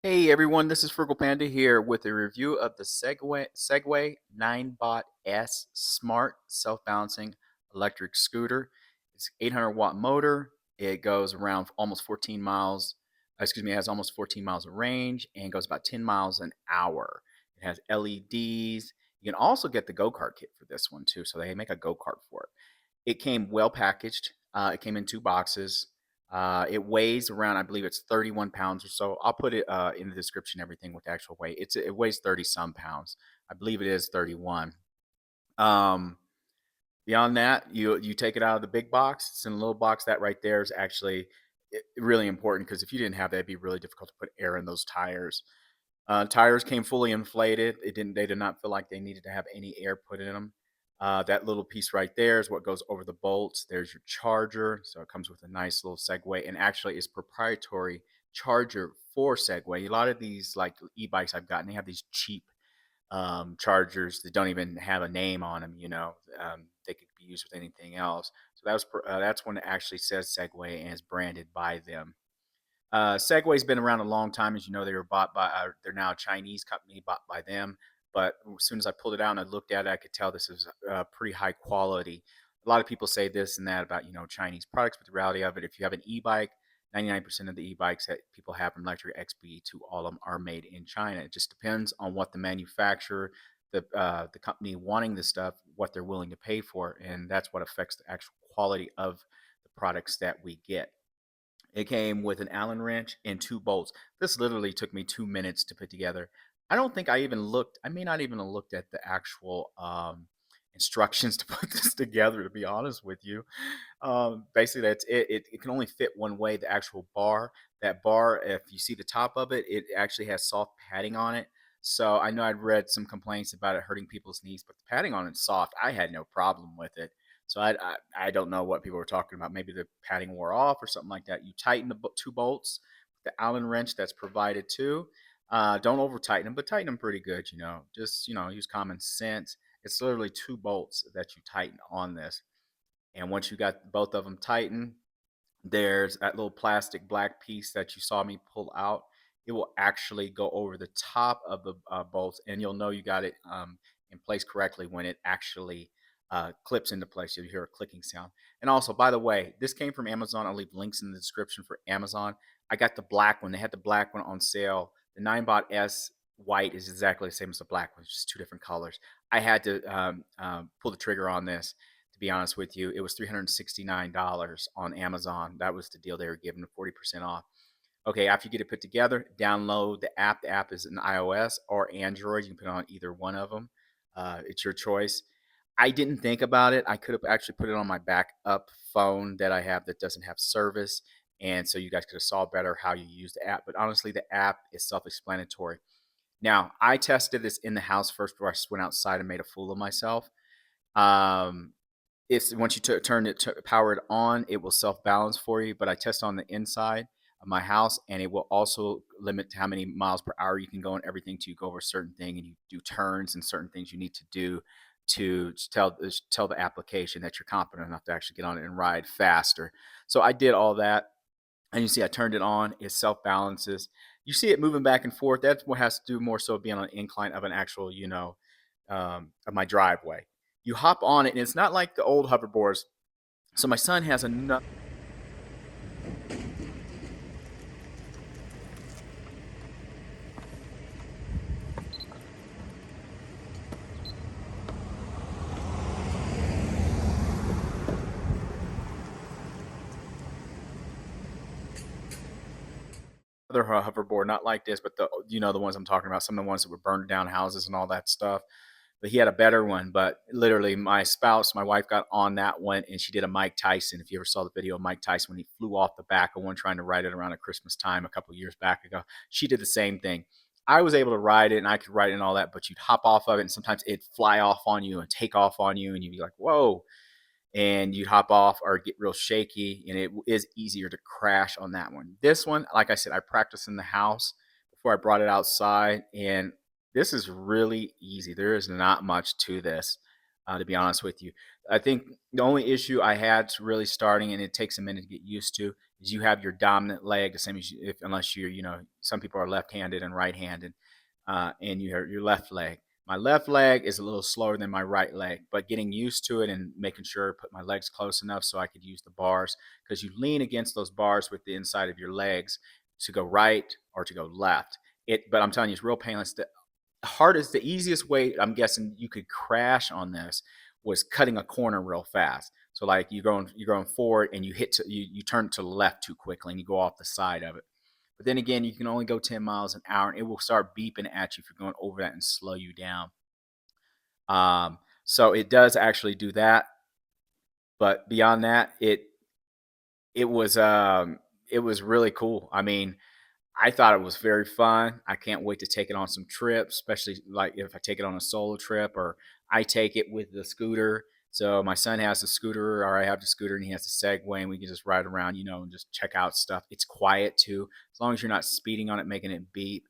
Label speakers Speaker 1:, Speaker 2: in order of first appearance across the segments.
Speaker 1: Hey everyone, this is Frugal Panda here with a review of the Segway Ninebot S Smart Self-Balancing Electric Scooter. It's 800-watt motor. It goes around almost 14 miles. Excuse me, it has almost 14 miles of range and goes about 10 miles an hour. It has LEDs. You can also get the go-kart kit for this one too, so they make a go-kart for it. It came well packaged. It came in two boxes. It weighs around, I believe it's 31 pounds or so. I'll put it in the description, everything with the actual weight. It weighs 30 some pounds. I believe it is 31. Um, Beyond that, you take it out of the big box. It's in a little box. That right there is actually really important because if you didn't have that, it'd be really difficult to put air in those tires. Tires came fully inflated. They did not feel like they needed to have any air put in them. That little piece right there is what goes over the bolts. There's your charger. So it comes with a nice little Segway and actually is proprietary charger for Segway. A lot of these like e-bikes I've gotten, they have these cheap chargers that don't even have a name on them. They could be used with anything else. So that's one that actually says Segway and is branded by them. Segway's been around a long time. As you know, they were bought by, they're now a Chinese company bought by them. But as soon as I pulled it out and I looked at it, I could tell this is pretty high quality. A lot of people say this and that about, Chinese products, but the reality of it, if you have an e-bike, 99% of the e-bikes that people have from Electric XB to all of them are made in China. It just depends on what the manufacturer, the company wanting this stuff, what they're willing to pay for, and that's what affects the actual quality of the products that we get. It came with an Allen wrench and two bolts. This literally took me 2 minutes to put together. I don't think I even looked, I may not even have looked at the actual instructions to put this together, to be honest with you. Basically, that's it. It can only fit one way, the actual bar. That bar, if you see the top of it, it actually has soft padding on it. So I know I'd read some complaints about it hurting people's knees, but the padding on it's soft. I had no problem with it. So I don't know what people were talking about. Maybe the padding wore off or something like that. You tighten the two bolts, the Allen wrench that's provided too. Don't over tighten them, but tighten them pretty good. Just use common sense. It's literally two bolts that you tighten on this, and once you got both of them tightened, there's that little plastic black piece that you saw me pull out. It will actually go over the top of the bolts, and you'll know you got it in place correctly when it actually clips into place. You'll hear a clicking sound. And also, by the way, this came from Amazon. I'll leave links in the description for Amazon. I got the black one. They had the black one on sale. The Ninebot S white is exactly the same as the black one, it's just two different colors. I had to pull the trigger on this. To be honest with you, it was $369 on Amazon. That was the deal they were giving, 40% off. Okay, after you get it put together, download the app. The app is an iOS or Android. You can put it on either one of them. It's your choice. I didn't think about it. I could have actually put it on my backup phone that I have that doesn't have service. And so you guys could have saw better how you use the app. But honestly, the app is self-explanatory. Now, I tested this in the house first before I just went outside and made a fool of myself. Um, it's once you turn it power it on, it will self-balance for you. But I test on the inside of my house, and it will also limit how many miles per hour you can go and everything to go over a certain thing, and you do turns and certain things you need to do to tell the application that you're competent enough to actually get on it and ride faster. So I did all that, and you see I turned it on. It self-balances. You see it moving back and forth. That's what has to do more so being on an incline of an actual, of my driveway. You hop on it, and it's not like the old hoverboards. So my son has another hoverboard, not like this, but the ones I'm talking about. Some of the ones that were burned down houses and all that stuff. But he had a better one. But literally, my wife, got on that one, and she did a Mike Tyson. If you ever saw the video of Mike Tyson when he flew off the back of one trying to ride it around at Christmas time a couple of years back ago, she did the same thing. I was able to ride it, and I could ride it and all that, but you'd hop off of it, and sometimes it'd fly off on you and take off on you, and you'd be like, whoa. And you'd hop off or get real shaky, and it is easier to crash on that one. This one, like I said, I practiced in the house before I brought it outside, and this is really easy. There is not much to this. To be honest with you, I think the only issue I had really starting, and it takes a minute to get used to, is you have your dominant leg, the same as if unless you're, some people are left-handed and right-handed, and you have your left leg. My left leg is a little slower than my right leg, but getting used to it and making sure I put my legs close enough so I could use the bars, because you lean against those bars with the inside of your legs to go right or to go left. But I'm telling you, it's real painless. The easiest way I'm guessing you could crash on this was cutting a corner real fast. So like you're going forward and you turn to the left too quickly and you go off the side of it. But then again, you can only go 10 miles an hour and it will start beeping at you if you're going over that and slow you down. So it does actually do that. But beyond that, it was it was really cool. I mean, I thought it was very fun. I can't wait to take it on some trips, especially like if I take it on a solo trip or I take it with the scooter. So my son has a scooter, or I have the scooter, and he has a Segway, and we can just ride around, and just check out stuff. It's quiet too, as long as you're not speeding on it, making it beep.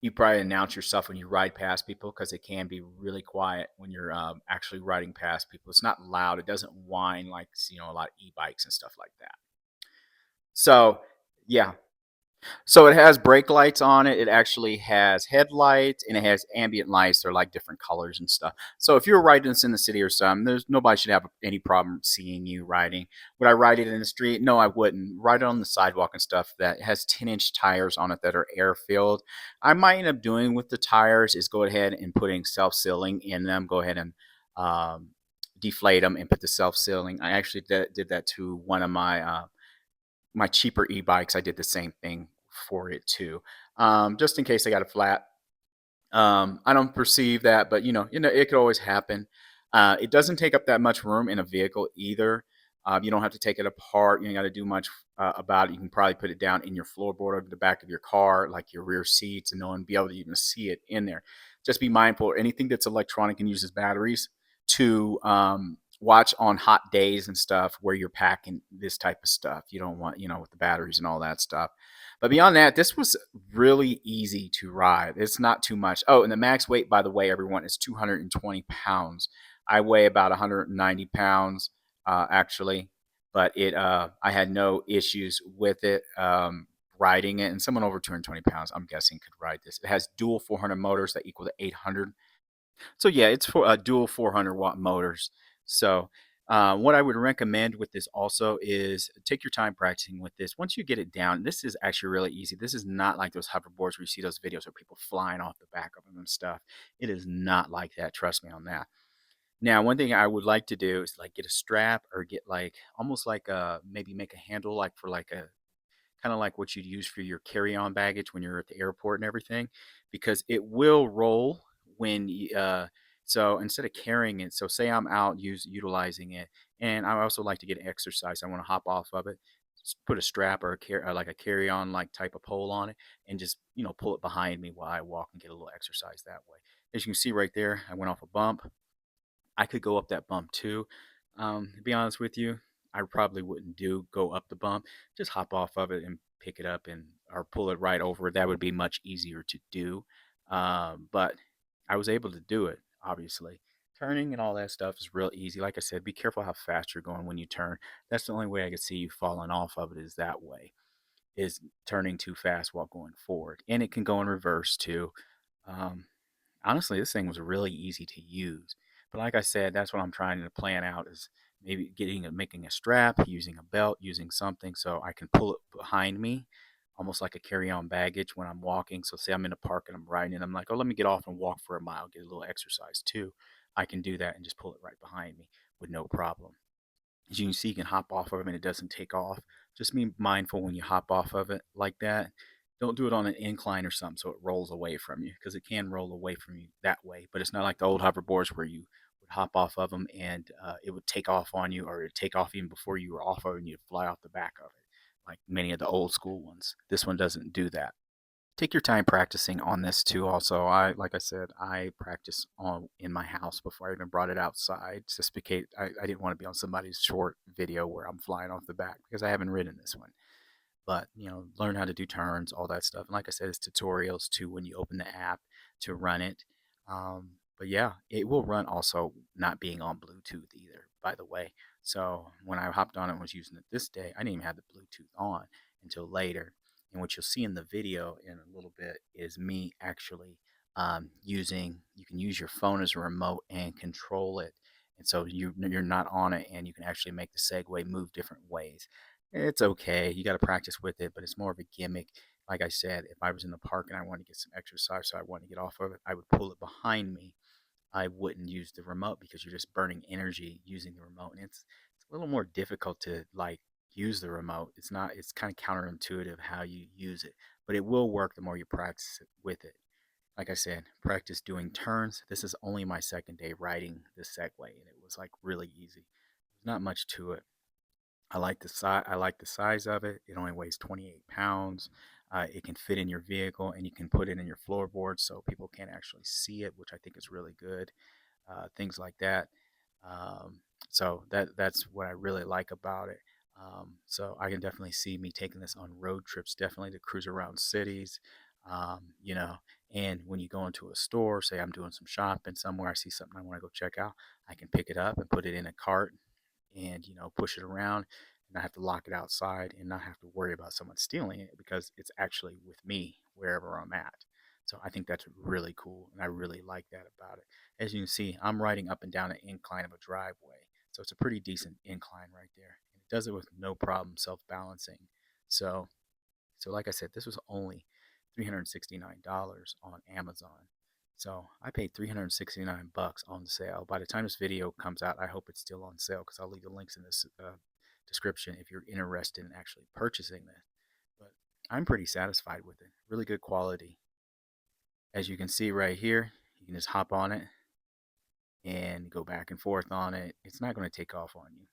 Speaker 1: You probably announce yourself when you ride past people because it can be really quiet when you're actually riding past people. It's not loud. It doesn't whine like a lot of e-bikes and stuff like that. So yeah, so it has brake lights on it. It actually has headlights and it has ambient lights. They're like different colors and stuff. So if you're riding this in the city or something, there's nobody should have any problem seeing you riding. Would I ride it in the street? No, I wouldn't. Ride it on the sidewalk and stuff. That has 10-inch tires on it that are air filled. I might end up doing with the tires is go ahead and putting self-sealing in them. Go ahead and um, deflate them and put the self-sealing. I actually did that to one of my cheaper e-bikes. I did the same thing for it too, just in case I got a flat. I don't perceive that, but it could always happen. It doesn't take up that much room in a vehicle either. You don't have to take it apart. You ain't got to do much about it. You can probably put it down in your floorboard of the back of your car, like your rear seats, and no one be able to even see it in there. Just be mindful. Anything that's electronic and uses batteries to watch on hot days and stuff where you're packing this type of stuff. You don't want, with the batteries and all that stuff. But beyond that, this was really easy to ride. It's not too much. Oh, and the max weight, by the way, everyone, is 220 pounds. I weigh about 190 pounds, actually, but I had no issues with it riding it. And someone over 220 pounds, I'm guessing, could ride this. It has dual 400 motors that equal to 800. So yeah, it's for dual 400-watt motors. So what I would recommend with this also is take your time practicing with this. Once you get it down, this is actually really easy. This is not like those hoverboards where you see those videos of people flying off the back of them and stuff. It is not like that. Trust me on that. Now, one thing I would like to do is like get a strap or get like almost like maybe make a handle like for like a kind of like what you'd use for your carry-on baggage when you're at the airport and everything, because it will roll when so instead of carrying it, so say I'm out utilizing it, and I also like to get exercise. I want to hop off of it, just put a strap or like a carry-on like type of pole on it, and just pull it behind me while I walk and get a little exercise that way. As you can see right there, I went off a bump. I could go up that bump too. To be honest with you, I probably wouldn't go up the bump. Just hop off of it and pick it up and or pull it right over. That would be much easier to do. But I was able to do it, obviously. Turning and all that stuff is real easy. Like I said, be careful how fast you're going when you turn. That's the only way I could see you falling off of it is that way, is turning too fast while going forward. And it can go in reverse too. Um, Honestly, this thing was really easy to use. But like I said, that's what I'm trying to plan out is maybe making a strap, using a belt, using something so I can pull it behind me, almost like a carry-on baggage when I'm walking. So say I'm in a park and I'm riding and I'm like, oh, let me get off and walk for a mile, get a little exercise too. I can do that and just pull it right behind me with no problem. As you can see, you can hop off of it and it doesn't take off. Just be mindful when you hop off of it like that. Don't do it on an incline or something so it rolls away from you, because it can roll away from you that way. But it's not like the old hoverboards where you would hop off of them and it would take off on you, or it would take off even before you were off of it and you'd fly off the back of it, like many of the old school ones. This one doesn't do that. Take your time practicing on this too. Also, like I said, I practice on in my house before I even brought it outside, just because I didn't want to be on somebody's short video where I'm flying off the back, because I haven't ridden this one. But learn how to do turns, all that stuff. And like I said, it's tutorials too when you open the app to run it. But yeah, it will run also not being on Bluetooth either, by the way. So when I hopped on it and was using it this day, I didn't even have the Bluetooth on until later. And what you'll see in the video in a little bit is me actually using, you can use your phone as a remote and control it. And so you're not on it and you can actually make the Segway move different ways. It's okay. You got to practice with it, but it's more of a gimmick. Like I said, if I was in the park and I wanted to get some exercise, so I wanted to get off of it, I would pull it behind me. I wouldn't use the remote because you're just burning energy using the remote. And it's a little more difficult to like use the remote. It's not, it's kind of counterintuitive how you use it, but it will work the more you practice with it. Like I said, practice doing turns. This is only my second day riding this Segway, and it was like really easy. There's not much to it. I like the size. I like the size of it. It only weighs 28 pounds. It can fit in your vehicle, and you can put it in your floorboard so people can't actually see it, which I think is really good. Things like that. Um, so that's what I really like about it. So I can definitely see me taking this on road trips, definitely to cruise around cities. You know, and when you go into a store, say I'm doing some shopping somewhere, I see something I want to go check out, I can pick it up and put it in a cart and push it around and not have to lock it outside and not have to worry about someone stealing it because it's actually with me wherever I'm at. So I think that's really cool and I really like that about it. As you can see, I'm riding up and down an incline of a driveway, so it's a pretty decent incline right there, and it does it with no problem self-balancing. So so like I said, this was only $369 on Amazon. So I paid 369 bucks on sale. By the time this video comes out, I hope it's still on sale because I'll leave the links in this description if you're interested in actually purchasing this. But I'm pretty satisfied with it. Really good quality. As you can see right here, you can just hop on it and go back and forth on it. It's not going to take off on you.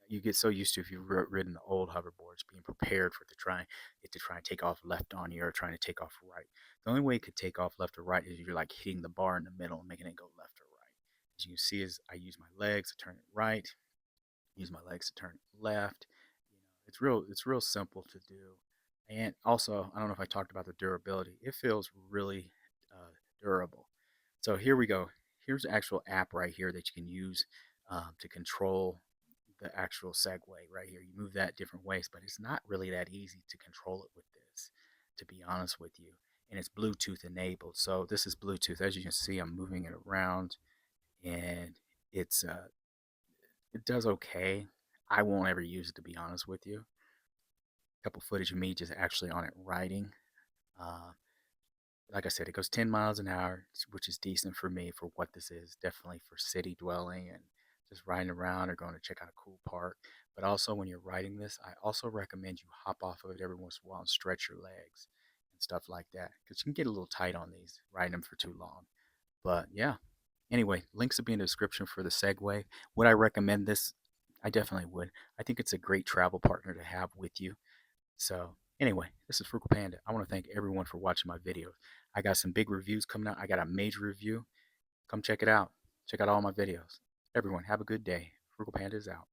Speaker 1: You get so used to, if you've ridden the old hoverboards, being prepared for it to try and take off left on you or trying to take off right. The only way it could take off left or right is you're like hitting the bar in the middle and making it go left or right. As you can see, is I use my legs to turn it right, use my legs to turn it left. It's real simple to do. And also, I don't know if I talked about the durability. It feels really durable. So here we go. Here's the actual app right here that you can use to control the actual Segway right here. You move that different ways, but it's not really that easy to control it with this, to be honest with you. And it's Bluetooth enabled. So this is Bluetooth. As you can see, I'm moving it around, and it does okay. I won't ever use it, to be honest with you. A couple footage of me just actually on it riding. Uh, like I said, it goes 10 miles an hour, which is decent for me for what this is. Definitely for city dwelling and just riding around or going to check out a cool park. But also, when you're riding this, I also recommend you hop off of it every once in a while and stretch your legs and stuff like that, because you can get a little tight on these riding them for too long. But yeah, anyway, links will be in the description for the Segway. Would I recommend this? I definitely would. I think it's a great travel partner to have with you. So anyway, this is Frugal Panda. I want to thank everyone for watching my videos. I got some big reviews coming out. I got a major review. Come check it out. Check out all my videos. Everyone, have a good day. Frugal Panda is out.